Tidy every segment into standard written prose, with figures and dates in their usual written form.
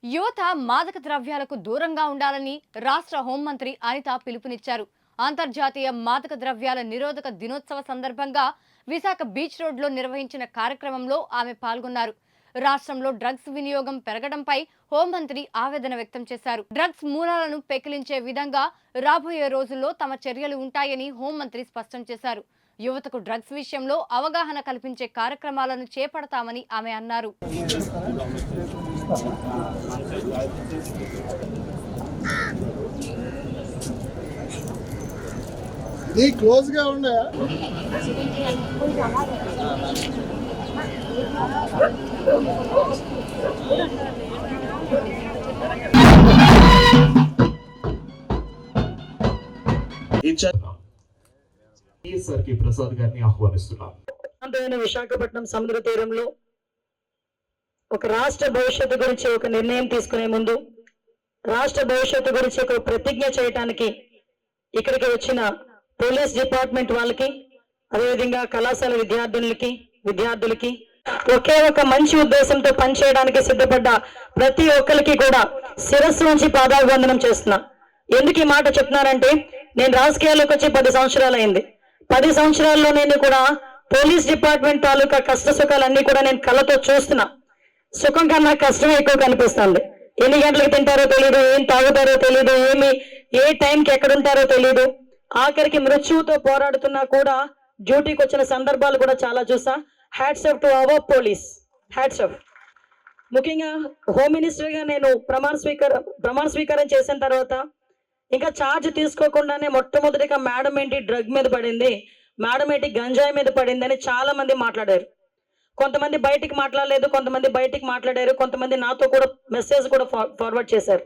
యువత మాదక ద్రవ్యాలకు దూరంగా ఉండాలని రాష్ట్ర హోంమంత్రి అనిత పిలుపునిచ్చారు. అంతర్జాతీయ మాదక ద్రవ్యాల నిరోధక దినోత్సవ సందర్భంగా విశాఖ బీచ్ రోడ్లో నిర్వహించిన కార్యక్రమంలో ఆమె పాల్గొన్నారు. రాష్ట్రంలో డ్రగ్స్ వినియోగం పెరగడంపై హోంమంత్రి ఆవేదన వ్యక్తం చేశారు. డ్రగ్స్ మూలాలను పెకిలించే విధంగా రాబోయే రోజుల్లో తమ చర్యలు ఉంటాయని హోంమంత్రి స్పష్టం చేశారు. యువతకు డ్రగ్స్ విషయంలో అవగాహన కల్పించే కార్యక్రమాలను చేపడతామని ఆమె అన్నారు. క్లోజ్ గా ఉండే ప్రసాద్ గారిని ఆహ్వానిస్తున్నాం. విశాఖపట్నం సముద్ర తీరంలో ఒక రాష్ట్ర భవిష్యత్తు గురించి ఒక నిర్ణయం తీసుకునే ముందు, రాష్ట్ర భవిష్యత్తు గురించి ఒక ప్రతిజ్ఞ చేయడానికి ఇక్కడికి వచ్చిన పోలీస్ డిపార్ట్మెంట్ వాళ్ళకి, అదేవిధంగా కళాశాల విద్యార్థులకి ఒకే ఒక మంచి ఉద్దేశంతో పనిచేయడానికి సిద్ధపడ్డ ప్రతి ఒక్కరికి కూడా శిరస్సు నుంచి పాదాభివందనం చేస్తున్నా. ఎందుకు ఈ మాట చెప్తున్నానంటే, నేను రాజకీయాల్లోకి వచ్చి 10 సంవత్సరాలు అయింది. 10 సంవత్సరాల్లో నేను కూడా పోలీస్ డిపార్ట్మెంట్ తాలూకా కష్ట సుఖాలన్నీ కూడా నేను కళ్ళతో చూస్తున్నా. సుఖం కన్నా కష్టం ఎక్కువ కనిపిస్తుంది. ఎన్ని గంటలకు తింటారో తెలియదు, ఏం తాగుతారో తెలియదు, ఏ టైంకి ఎక్కడుంటారో తెలియదు. ఆఖరికి మృత్యువుతో పోరాడుతున్నా కూడా డ్యూటీకి వచ్చిన సందర్భాలు కూడా చాలా చూసా. Hats off to our police, hats off. ముఖ్యంగా హోమ్ మినిస్టర్ గా నేను ప్రమాణ స్వీకారం చేసిన తర్వాత ఇంకా ఛార్జ్ తీసుకోకుండానే మొట్టమొదటిగా మేడం ఏంటి డ్రగ్ మీద పడింది, మేడం ఏంటి గంజాయి మీద పడింది అని చాలా మంది మాట్లాడారు. కొంతమంది బయటికి మాట్లాడలేదు, కొంతమంది బయటికి మాట్లాడారు, కొంతమంది నాతో కూడా మెసేజ్ కూడా ఫార్వర్డ్ చేశారు.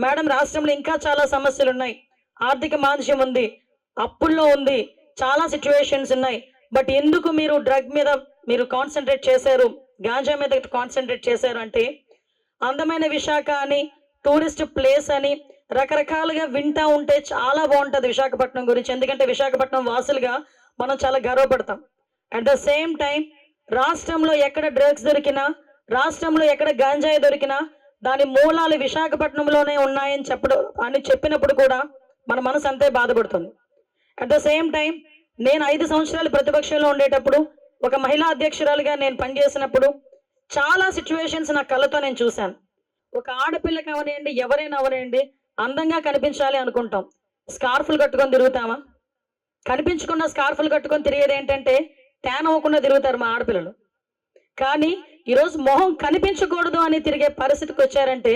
మేడం, రాష్ట్రంలో ఇంకా చాలా సమస్యలు ఉన్నాయి, ఆర్థిక మాంద్యం ఉంది, అప్పుల్లో ఉంది, చాలా సిచ్యువేషన్స్ ఉన్నాయి. బట్ ఎందుకు మీరు డ్రగ్ మీద మీరు కాన్సన్ట్రేట్ చేశారు, గాంజా మీద కాన్సన్ట్రేట్ చేశారు అంటే, అందమైన విశాఖ అని, టూరిస్ట్ ప్లేస్ అని రకరకాలుగా వింటా ఉంటే చాలా బాగుంటుంది విశాఖపట్నం గురించి. ఎందుకంటే విశాఖపట్నం వాసులుగా మనం చాలా గర్వపడతాం. అట్ ద సేమ్ టైం రాష్ట్రంలో ఎక్కడ డ్రగ్స్ దొరికినా, రాష్ట్రంలో ఎక్కడ గాంజాయి దొరికినా దాని మూలాలు విశాఖపట్నంలోనే ఉన్నాయని చెప్పినప్పుడు కూడా మన మనసు అంతే బాధపడుతుంది. అట్ ద సేమ్ టైం నేను 5 సంవత్సరాలు ప్రతిపక్షంలో ఉండేటప్పుడు, ఒక మహిళా అధ్యక్షురాలుగా నేను పనిచేసినప్పుడు చాలా సిచ్యువేషన్స్ నా కళ్ళతో నేను చూశాను. ఒక ఆడపిల్లకి అవనండి, ఎవరైనా అవనండి, అందంగా కనిపించాలి అనుకుంటాం, స్కార్ఫులు కట్టుకొని తిరుగుతామా? కనిపించకుండా స్కార్ఫులు కట్టుకొని తిరిగేది ఏంటంటే ట్యాన్ అవ్వకుండా తిరుగుతారు మా ఆడపిల్లలు. కానీ ఈరోజు మొహం కనిపించకూడదు అని తిరిగే పరిస్థితికి వచ్చారంటే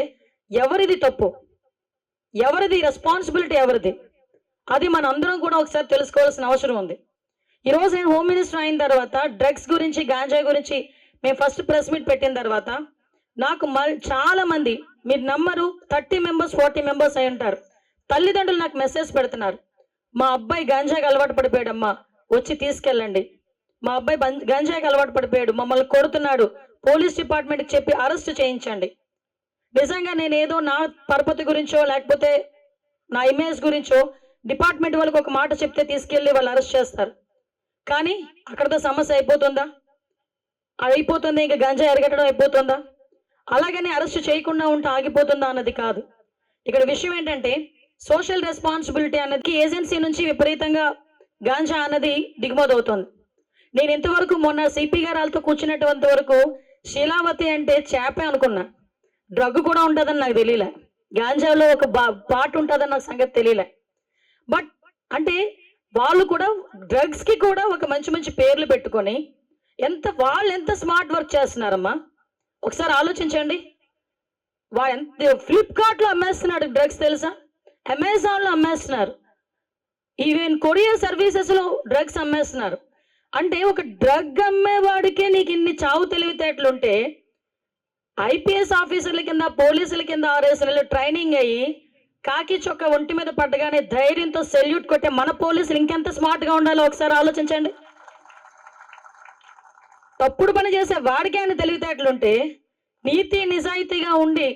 ఎవరిది తప్పు, ఎవరిది రెస్పాన్సిబిలిటీ, ఎవరిది? అది మన అందరం కూడా ఒకసారి తెలుసుకోవాల్సిన అవసరం ఉంది. ఈరోజు నేను హోమ్ మినిస్టర్ అయిన తర్వాత డ్రగ్స్ గురించి, గాంజా గురించి మేము ఫస్ట్ ప్రెస్ మీట్ పెట్టిన తర్వాత నాకు చాలా మంది, మీరు నమ్మరు, 30 మెంబర్స్ 40 మెంబర్స్ అయి ఉంటారు, తల్లిదండ్రులు నాకు మెసేజ్ పెడుతున్నారు, మా అబ్బాయి గంజాయికి అలవాటు పడిపోయాడమ్మా, వచ్చి తీసుకెళ్ళండి, మా అబ్బాయి గంజాయికి అలవాటు పడిపోయాడు, మమ్మల్ని కొడుతున్నాడు, పోలీస్ డిపార్ట్మెంట్కి చెప్పి అరెస్ట్ చేయించండి. నిజంగా నేను ఏదో నా పరపతి గురించో లేకపోతే నా ఇమేజ్ గురించో డిపార్ట్మెంట్ వాళ్ళకి ఒక మాట చెప్తే తీసుకెళ్ళి వాళ్ళు అరెస్ట్ చేస్తారు. కానీ అక్కడతో సమస్య అయిపోతుందా? అయిపోతుంది, ఇంకా గంజాయి అరిగట్టడం అయిపోతుందా? అలాగని అరెస్ట్ చేయకుండా ఉంటే ఆగిపోతుందా అన్నది కాదు. ఇక్కడ విషయం ఏంటంటే, సోషల్ రెస్పాన్సిబిలిటీ అన్నది ఏజెన్సీ నుంచి విపరీతంగా గాంజా అన్నది దిగుమతి అవుతుంది. నేను ఇంతవరకు మొన్న సిపి గారాలతో కూర్చున్నటువంటి వరకు శీలావతి అంటే చేపే అనుకున్నా, డ్రగ్ కూడా ఉంటుందని నాకు తెలియలే, గాంజాలో ఒక పార్ట్ ఉంటుందని నాకు సంగతి తెలియలే. బట్ అంటే వాళ్ళు కూడా డ్రగ్స్కి కూడా ఒక మంచి మంచి పేర్లు పెట్టుకొని వాళ్ళు ఎంత స్మార్ట్ వర్క్ చేస్తున్నారమ్మా, ఒకసారి ఆలోచించండి. ఫ్లిప్కార్ట్లో అమ్మేస్తున్నాడు డ్రగ్స్ తెలుసా, అమెజాన్లో అమ్మేస్తున్నారు, ఈవెన్ కొరియర్ సర్వీసెస్లో డ్రగ్స్ అమ్మేస్తున్నారు. అంటే ఒక డ్రగ్ అమ్మేవాడికే నీకు ఇన్ని చావు తెలివితేటలుంటే, ఐపీఎస్ ఆఫీసర్ల కింద, పోలీసుల కింద 6 నెలలు ట్రైనింగ్ అయ్యి కాకి చొక్క ఒంటి మీద పడ్డగానే ధైర్యంతో సెల్యూట్ కొట్టే మన పోలీసులు ఇంకెంత స్మార్ట్గా ఉండాలో ఒకసారి ఆలోచించండి. తప్పుడు పని చేసే వాడికి ఆయన తెలివితేటలుంటే, నీతి నిజాయితీగా ఉండి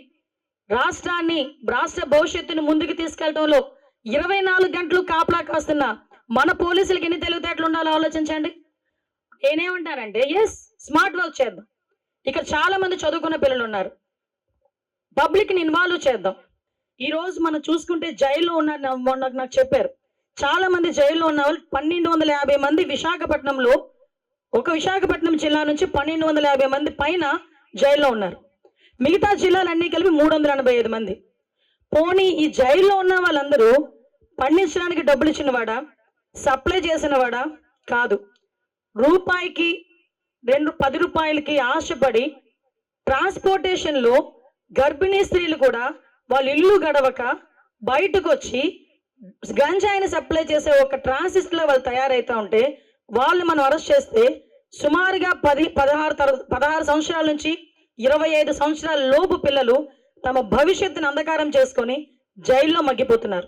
రాష్ట్ర భవిష్యత్తును ముందుకు తీసుకెళ్లడంలో 24 గంటలు కాపలా కాస్తున్న మన పోలీసులకి ఎన్ని తెలివితేటలు ఉండాలో ఆలోచించండి. నేనేమంటానంటే, ఎస్, స్మార్ట్ వర్క్ చేద్దాం. ఇక్కడ చాలా మంది చదువుకున్న పిల్లలు ఉన్నారు, పబ్లిక్ని ఇన్వాల్వ్ చేద్దాం. ఈ రోజు మనం చూసుకుంటే జైల్లో ఉన్న మొన్న నాకు చెప్పారు, చాలా మంది జైల్లో ఉన్న వాళ్ళు 1250 మంది విశాఖపట్నంలో, ఒక విశాఖపట్నం జిల్లా నుంచి 1250 మంది పైన జైల్లో ఉన్నారు. మిగతా జిల్లాలన్నీ కలిపి 385 మంది. పోనీ ఈ జైల్లో ఉన్న వాళ్ళందరూ పండించడానికి డబ్బులు ఇచ్చినవాడా, సప్లై చేసినవాడా? కాదు. రూపాయికి 10 రూపాయలకి ఆశపడి ట్రాన్స్పోర్టేషన్లో గర్భిణీ స్త్రీలు కూడా వాళ్ళ ఇల్లు గడవక బయటకు వచ్చి గంజాయిని సప్లై చేసే ఒక ట్రాన్సిస్ట్లో వాళ్ళు తయారైతా ఉంటే వాళ్ళు మనం అరెస్ట్ చేస్తే సుమారుగా 16 సంవత్సరాల నుంచి 25 సంవత్సరాల లోపు పిల్లలు తమ భవిష్యత్తును అంధకారం చేసుకొని జైల్లో మగ్గిపోతున్నారు.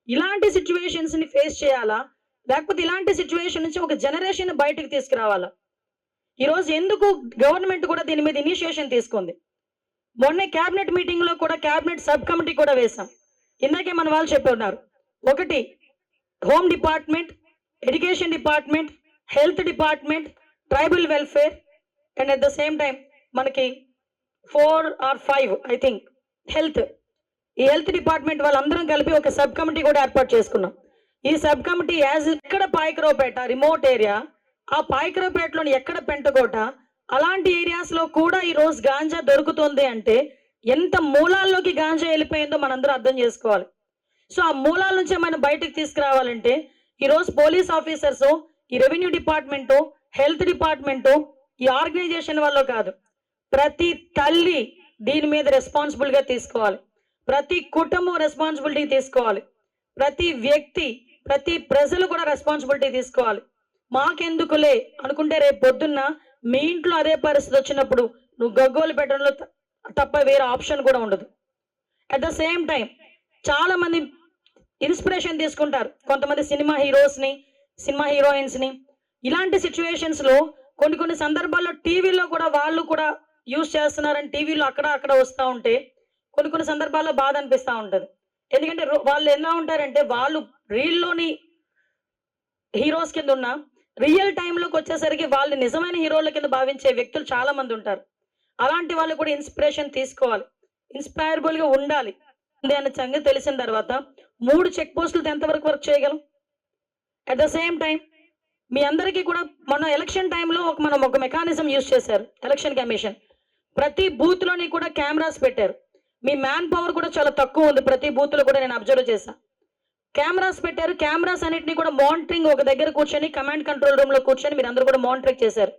ఇలాంటి సిచ్యువేషన్స్ని ఫేస్ చేయాలా, లేకపోతే ఇలాంటి సిచ్యువేషన్ నుంచి ఒక జనరేషన్ బయటకు తీసుకురావాలా? ఈరోజు ఎందుకు గవర్నమెంట్ కూడా దీని మీద ఇనిషియేషన్ తీసుకుంది? మొన్న క్యాబినెట్ మీటింగ్లో కూడా క్యాబినెట్ సబ్ కమిటీ కూడా వేశాం. ఇందాకే మన వాళ్ళు చెప్పున్నారు, ఒకటి home department, education department, health department, tribal welfare, and at the same time మనకి 4 or 5 ఐ థింక్ హెల్త్. ఈ హెల్త్ డిపార్ట్మెంట్ వాళ్ళందరం కలిపి ఒక సబ్ కమిటీ కూడా ఏర్పాటు చేసుకున్నాం. ఈ సబ్ కమిటీ ఎక్కడ పాయకరావుపేట రిమోట్ ఏరియా, ఆ పాయకరావుపేటలోని ఎక్కడ పెంటకోట, అలాంటి ఏరియాస్లో కూడా ఈరోజు గాంజా దొరుకుతుంది అంటే ఎంత మూలాల్లోకి గాంజా వెళ్ళిపోయిందో మనందరూ అర్థం చేసుకోవాలి. సో ఆ మూలాల నుంచే మనం బయటకు తీసుకురావాలంటే ఈరోజు పోలీస్ ఆఫీసర్స్, ఈ రెవెన్యూ డిపార్ట్మెంటు, హెల్త్ డిపార్ట్మెంటు, ఈ ఆర్గనైజేషన్ వల్ల కాదు, ప్రతి తల్లి దీని మీద రెస్పాన్సిబుల్గా తీసుకోవాలి. ప్రతి కుటుంబం రెస్పాన్సిబిలిటీ తీసుకోవాలి. ప్రతి వ్యక్తి, ప్రతి ప్రజలు కూడా రెస్పాన్సిబిలిటీ తీసుకోవాలి. మాకెందుకులే అనుకుంటే రేపు పొద్దున్న మీ ఇంట్లో అదే పరిస్థితి వచ్చినప్పుడు నువ్వు గగ్గోలు పెట్టడంలో తప్ప వేరే ఆప్షన్ కూడా ఉండదు. అట్ ద సేమ్ టైం చాలా మంది ఇన్స్పిరేషన్ తీసుకుంటారు, కొంతమంది సినిమా హీరోస్ని, సినిమా హీరోయిన్స్ని. ఇలాంటి సిచ్యువేషన్స్లో కొన్ని సందర్భాల్లో టీవీలో కూడా వాళ్ళు కూడా యూజ్ చేస్తున్నారని టీవీలో అక్కడ వస్తూ ఉంటే కొన్ని సందర్భాల్లో బాధ అనిపిస్తూ ఉంటుంది. ఎందుకంటే వాళ్ళు ఎలా ఉంటారంటే వాళ్ళు రీల్లోని హీరోస్ కింద ఉన్న రియల్ టైంలోకి వచ్చేసరికి వాళ్ళు నిజమైన హీరోల కింద భావించే వ్యక్తులు చాలా మంది ఉంటారు. అలాంటి వాళ్ళు కూడా ఇన్స్పిరేషన్ తీసుకోవాలి, ఇన్స్పైరబుల్గా ఉండాలి అనే సంగతి తెలిసిన తర్వాత 3 చెక్ పోస్టులతో ఎంతవరకు వర్క్ చేయగలం? అట్ ద సేమ్ టైం మీ అందరికీ కూడా మొన్న ఎలక్షన్ టైంలో మనం ఒక మెకానిజం యూజ్ చేశారు, ఎలక్షన్ కమిషన్. ప్రతి బూత్లోని కూడా కెమెరాస్ పెట్టారు. మీ మ్యాన్ పవర్ కూడా చాలా తక్కువ ఉంది, ప్రతి బూత్లో కూడా నేను అబ్జర్వ్ చేశాను. కెమెరాస్ పెట్టారు. కెమెరాస్ అన్నింటినీ కూడా మానిటరింగ్ ఒక దగ్గర కూర్చొని కమాండ్ కంట్రోల్ రూమ్లో కూర్చొని మీరు అందరూ కూడా మానిటరింగ్ చేశారు.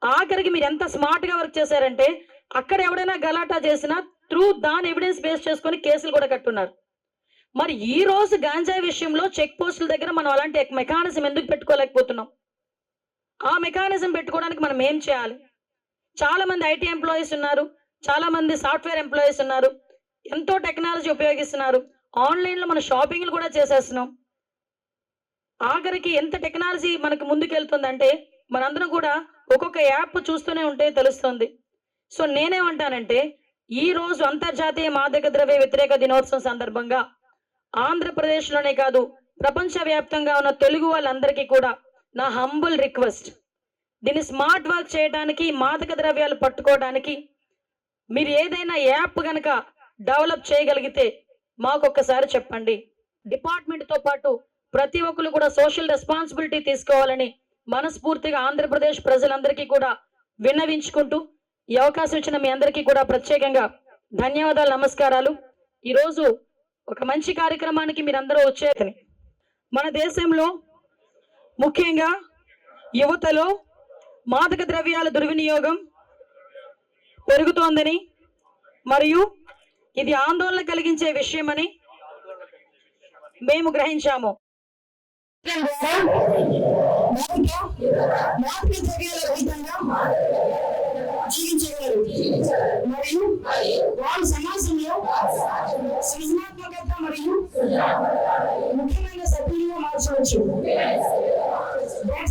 ఆఖరికి మీరు ఎంత స్మార్ట్గా వర్క్ చేశారంటే అక్కడ ఎవడైనా గలాటా చేసినా దాని ఎవిడెన్స్ బేస్ చేసుకొని కేసులు కూడా కట్టున్నారు. మరి ఈ రోజు గాంజా విషయంలో చెక్ పోస్టుల దగ్గర మనం అలాంటి మెకానిజం ఎందుకు పెట్టుకోలేకపోతున్నాం? ఆ మెకానిజం పెట్టుకోవడానికి మనం ఏం చేయాలి? చాలా మంది ఐటీ ఎంప్లాయీస్ ఉన్నారు, చాలా మంది సాఫ్ట్వేర్ ఎంప్లాయీస్ ఉన్నారు, ఎంతో టెక్నాలజీ ఉపయోగిస్తున్నారు. ఆన్లైన్లో మన షాపింగ్లు కూడా చేసేస్తున్నాం. ఆఖరికి ఎంత టెక్నాలజీ మనకు ముందుకెళ్తుందంటే మనందరం కూడా ఒక్కొక్క యాప్ చూస్తూనే ఉంటే తెలుస్తుంది. సో నేనేమంటానంటే ఈ రోజు అంతర్జాతీయ మాదక ద్రవ్య వ్యతిరేక దినోత్సవం సందర్భంగా ఆంధ్రప్రదేశ్లోనే కాదు ప్రపంచవ్యాప్తంగా ఉన్న తెలుగు వాళ్ళందరికీ కూడా నా హంబుల్ రిక్వెస్ట్, దీన్ని స్మార్ట్ వర్క్ చేయడానికి, మాదక ద్రవ్యాలు పట్టుకోవడానికి మీరు ఏదైనా యాప్ కనుక డెవలప్ చేయగలిగితే మాకు ఒక్కసారి చెప్పండి. డిపార్ట్మెంట్తో పాటు ప్రతి ఒక్కరు కూడా సోషల్ రెస్పాన్సిబిలిటీ తీసుకోవాలని మనస్ఫూర్తిగా ఆంధ్రప్రదేశ్ ప్రజలందరికీ కూడా విన్నవించుకుంటూ ఈ అవకాశం ఇచ్చిన మీ అందరికీ కూడా ప్రత్యేకంగా ధన్యవాదాలు, నమస్కారాలు. ఈరోజు ఒక మంచి కార్యక్రమానికి మీరందరూ వచ్చేదని, మన దేశంలో ముఖ్యంగా యువతలో మాదక ద్రవ్యాల దుర్వినియోగం పెరుగుతోందని మరియు ఇది ఆందోళన కలిగించే విషయమని మేము గ్రహించాము. మరియు వారు సమాజంలో సృజనాత్మకత మరియు ముఖ్యమైన సభ్యులుగా మార్చవచ్చు.